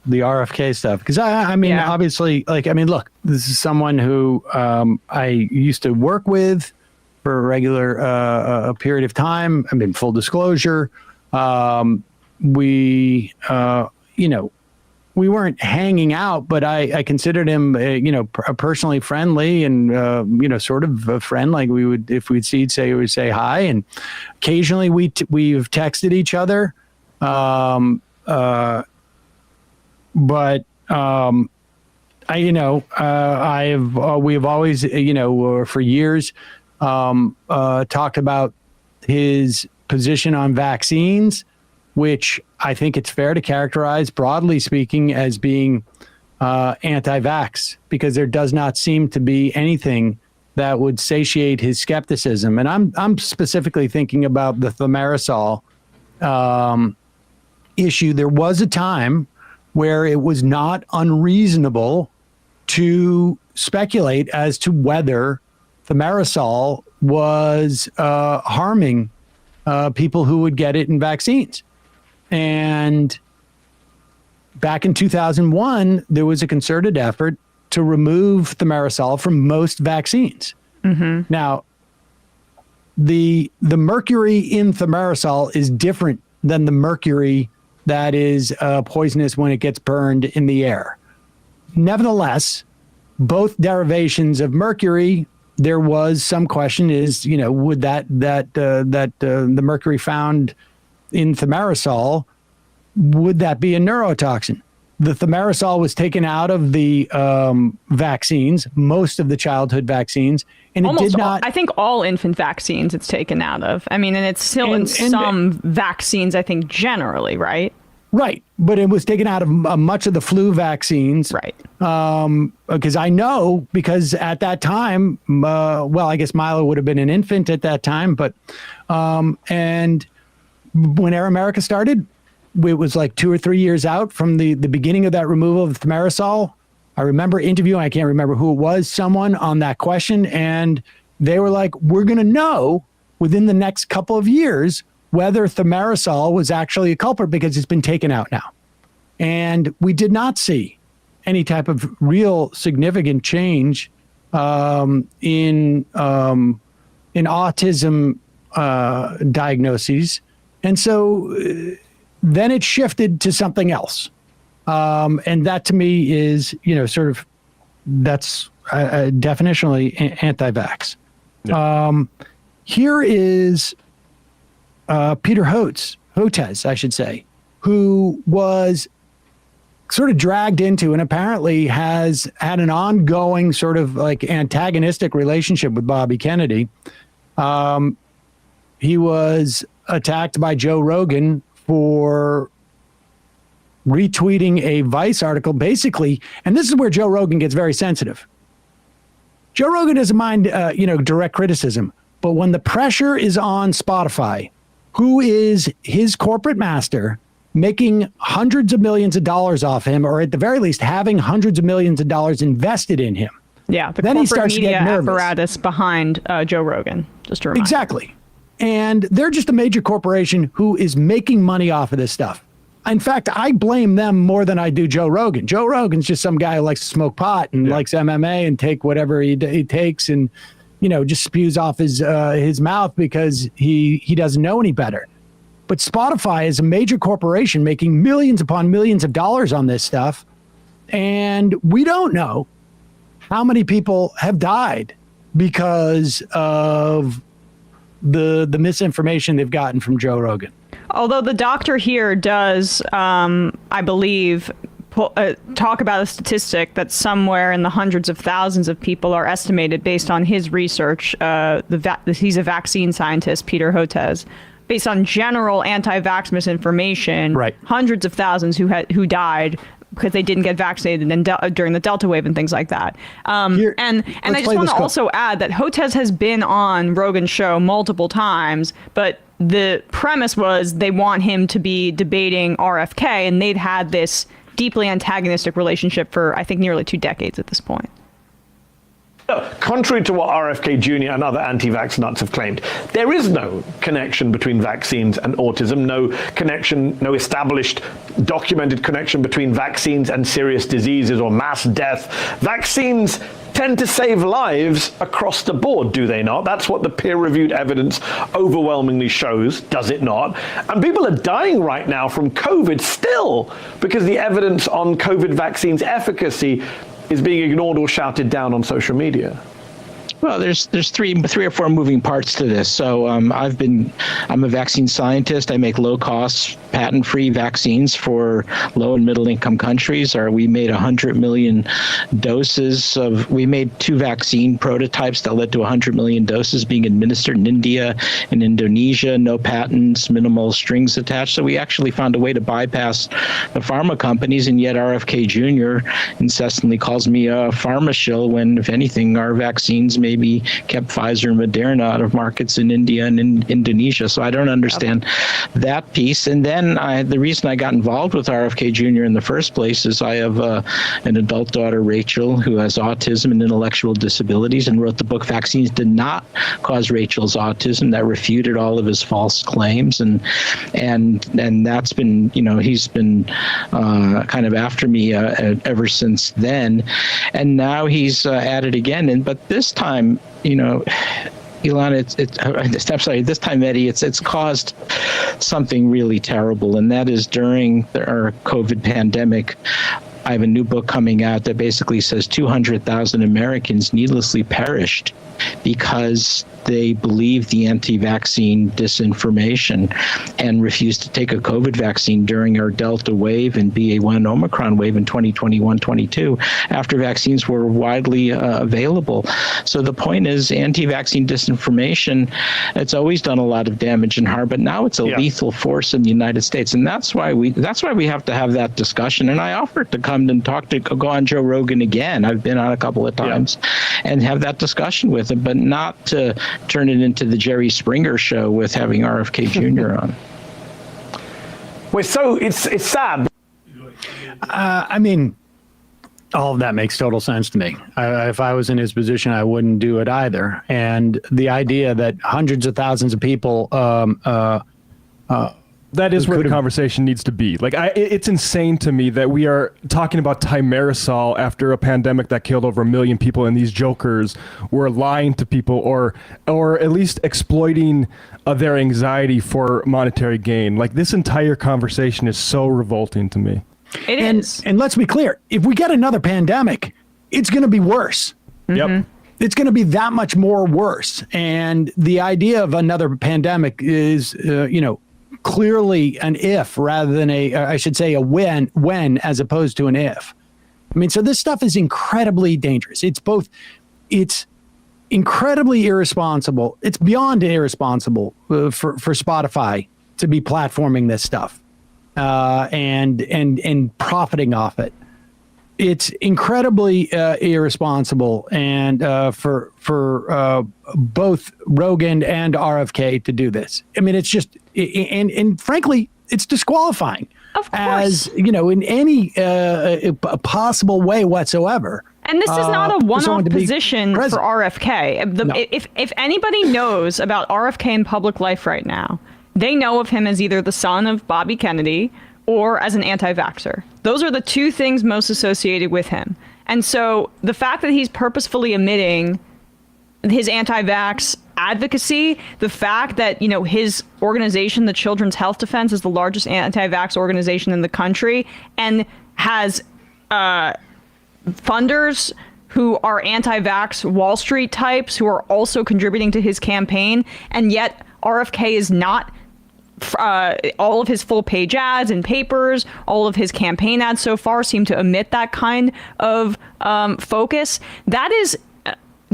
the RFK stuff, because I mean, obviously, like, I mean, look, this is someone who I used to work with for a regular a period of time. I mean, full disclosure, we we weren't hanging out, but I considered him, personally friendly and, sort of a friend. Like we would, if we'd see, we would say hi. And occasionally we've texted each other. We've always, for years, talked about his position on vaccines, which I think it's fair to characterize, broadly speaking, as being anti-vax, because there does not seem to be anything that would satiate his skepticism. And I'm specifically thinking about the thimerosal issue. There was a time where it was not unreasonable to speculate as to whether thimerosal was harming people who would get it in vaccines. And back in 2001, there was a concerted effort to remove thimerosal from most vaccines. Mm-hmm. Now, the mercury in thimerosal is different than the mercury that is poisonous when it gets burned in the air. Nevertheless, both derivations of mercury, there was some question: would the mercury found in thimerosal, would that be a neurotoxin? The thimerosal was taken out of the vaccines, most of the childhood vaccines, and it did not. I think all infant vaccines it's taken out of. I mean, and it's still in some vaccines, I think, generally, right? Right. But it was taken out of much of the flu vaccines. Right. Because I know, because at that time, I guess Milo would have been an infant at that time, but, and when Air America started, it was like 2 or 3 years out from the beginning of that removal of thimerosal. I remember interviewing, I can't remember who it was, someone on that question, and they were like, we're going to know within the next couple of years whether thimerosal was actually a culprit because it's been taken out now. And we did not see any type of real significant change in autism diagnoses. And so then it shifted to something else. And that to me is, that's definitionally anti-vax. Yeah. Here is Peter Hotez, I should say, who was sort of dragged into and apparently has had an ongoing sort of like antagonistic relationship with Bobby Kennedy. He was attacked by Joe Rogan for retweeting a Vice article, basically, and this is where Joe Rogan gets very sensitive. Joe Rogan doesn't mind, direct criticism, but when the pressure is on Spotify, who is his corporate master, making hundreds of millions of dollars off him, or at the very least having hundreds of millions of dollars invested in him. Yeah, the then corporate he starts media to get nervous. Apparatus behind Joe Rogan, just to remind Exactly. And they're just a major corporation who is making money off of this stuff. In fact, I blame them more than I do Joe Rogan. Joe Rogan's just some guy who likes to smoke pot and likes MMA and take whatever he takes and, just spews off his mouth because he doesn't know any better. But Spotify is a major corporation making millions upon millions of dollars on this stuff. And we don't know how many people have died because of the misinformation they've gotten from Joe Rogan. Although the doctor here does, I believe, talk about a statistic that somewhere in the hundreds of thousands of people are estimated based on his research. He's a vaccine scientist, Peter Hotez. Based on general anti-vax misinformation, right. Hundreds of thousands who died because they didn't get vaccinated during the Delta wave and things like that. And I just want to also add that Hotez has been on Rogan's show multiple times, but the premise was they want him to be debating RFK, and they'd had this deeply antagonistic relationship for, I think, nearly 2 decades at this point. Contrary to what RFK Jr. and other anti-vax nuts have claimed, there is no connection between vaccines and autism, no connection, no established documented connection between vaccines and serious diseases or mass death. Vaccines tend to save lives across the board, do they not? That's what the peer-reviewed evidence overwhelmingly shows, does it not? And people are dying right now from COVID still because the evidence on COVID vaccines efficacy is being ignored or shouted down on social media. Well, there's three or four moving parts to this. So I'm a vaccine scientist. I make low-cost, patent-free vaccines for low and middle-income countries. We made 100 million doses we made 2 vaccine prototypes that led to 100 million doses being administered in India and Indonesia. No patents, minimal strings attached. So we actually found a way to bypass the pharma companies, and yet RFK Jr. incessantly calls me a pharma shill when, if anything, our vaccines maybe kept Pfizer and Moderna out of markets in India and in Indonesia. So I don't understand that piece. And then the reason I got involved with RFK Jr. in the first place is I have an adult daughter, Rachel, who has autism and intellectual disabilities, and wrote the book Vaccines Did Not Cause Rachel's Autism, that refuted all of his false claims. And that's been, he's been kind of after me ever since then. And now he's at it again. But this time, Ilana, this time, Mehdi, it's caused something really terrible, and that is during our COVID pandemic. I have a new book coming out that basically says 200,000 Americans needlessly perished because they believed the anti-vaccine disinformation and refused to take a COVID vaccine during our Delta wave and BA1 Omicron wave in 2021-22 after vaccines were widely available. So the point is, anti-vaccine disinformation, it's always done a lot of damage and harm, but now it's a lethal force in the United States. And that's why we have to have that discussion. And I offered to come and go on Joe Rogan again. I've been on a couple of times and have that discussion with him, but not to turn it into the Jerry Springer show with having RFK Jr. on. Well, so it's sad. I mean, all of that makes total sense to me. If I was in his position, I wouldn't do it either. And the idea that hundreds of thousands of people that is where the conversation needs to be. Like, it's insane to me that we are talking about thimerosal after a pandemic that killed over 1 million people, and these jokers were lying to people or at least exploiting their anxiety for monetary gain. Like, this entire conversation is so revolting to me. It is. And let's be clear, if we get another pandemic, it's going to be worse. Yep. It's going to be that much more worse. And the idea of another pandemic is, clearly an if rather than I should say a when as opposed to an if. I mean, so this stuff is incredibly dangerous. It's incredibly irresponsible. It's beyond irresponsible for Spotify to be platforming this stuff and profiting off it. It's incredibly irresponsible and for both Rogan and RFK to do this. I mean, it's just and frankly, it's disqualifying. Of course, as in any possible way whatsoever. And this is not a one-off position for RFK. No. If anybody knows about RFK in public life right now, they know of him as either the son of Bobby Kennedy or as an anti-vaxxer. Those are the two things most associated with him. And so the fact that he's purposefully omitting his anti-vax advocacy, the fact that, his organization, the Children's Health Defense, is the largest anti-vax organization in the country and has funders who are anti-vax Wall Street types who are also contributing to his campaign, and yet RFK is not all of his full page ads and papers, all of his campaign ads so far seem to omit that kind of focus. That is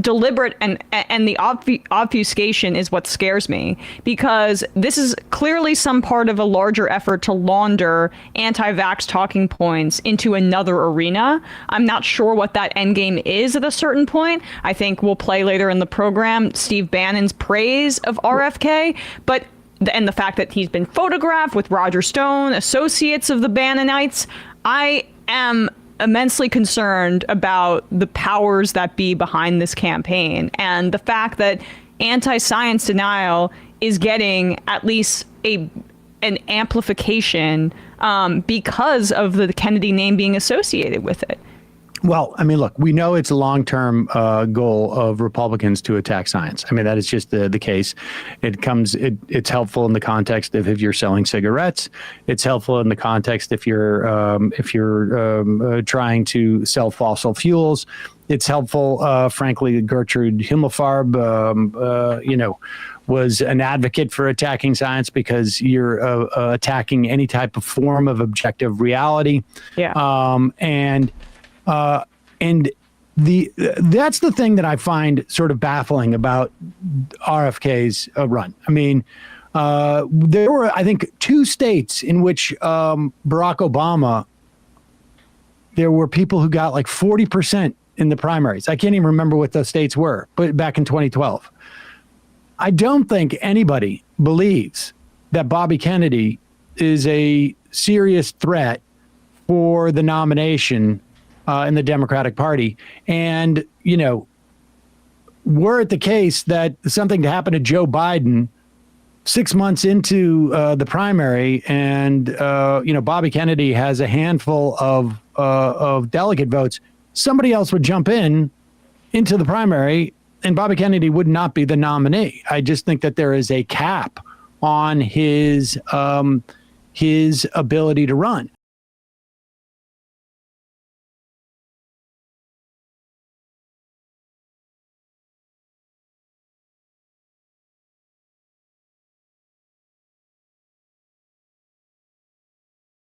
deliberate, and the obfuscation is what scares me, because this is clearly some part of a larger effort to launder anti-vax talking points into another arena. I'm not sure what that endgame is at a certain point. I think we'll play later in the program Steve Bannon's praise of RFK, and the fact that he's been photographed with Roger Stone, associates of the Bannonites. I am immensely concerned about the powers that be behind this campaign, and the fact that anti-science denial is getting at least an amplification because of the Kennedy name being associated with it. Well, I mean, look, we know it's a long-term goal of Republicans to attack science. I mean, that is just the case. It's helpful in the context of if you're selling cigarettes. It's helpful in the context if you're trying to sell fossil fuels. It's helpful, frankly. Gertrude Himmelfarb, was an advocate for attacking science because you're attacking any type of form of objective reality. Yeah. And that's the thing that I find sort of baffling about RFK's run. I mean, there were, I think, 2 states in which Barack Obama, there were people who got like 40% in the primaries. I can't even remember what those states were, but back in 2012. I don't think anybody believes that Bobby Kennedy is a serious threat for the nomination in the Democratic Party. And, were it the case that something to happen to Joe Biden 6 months into the primary and, Bobby Kennedy has a handful of delegate votes, somebody else would jump into the primary and Bobby Kennedy would not be the nominee. I just think that there is a cap on his ability to run.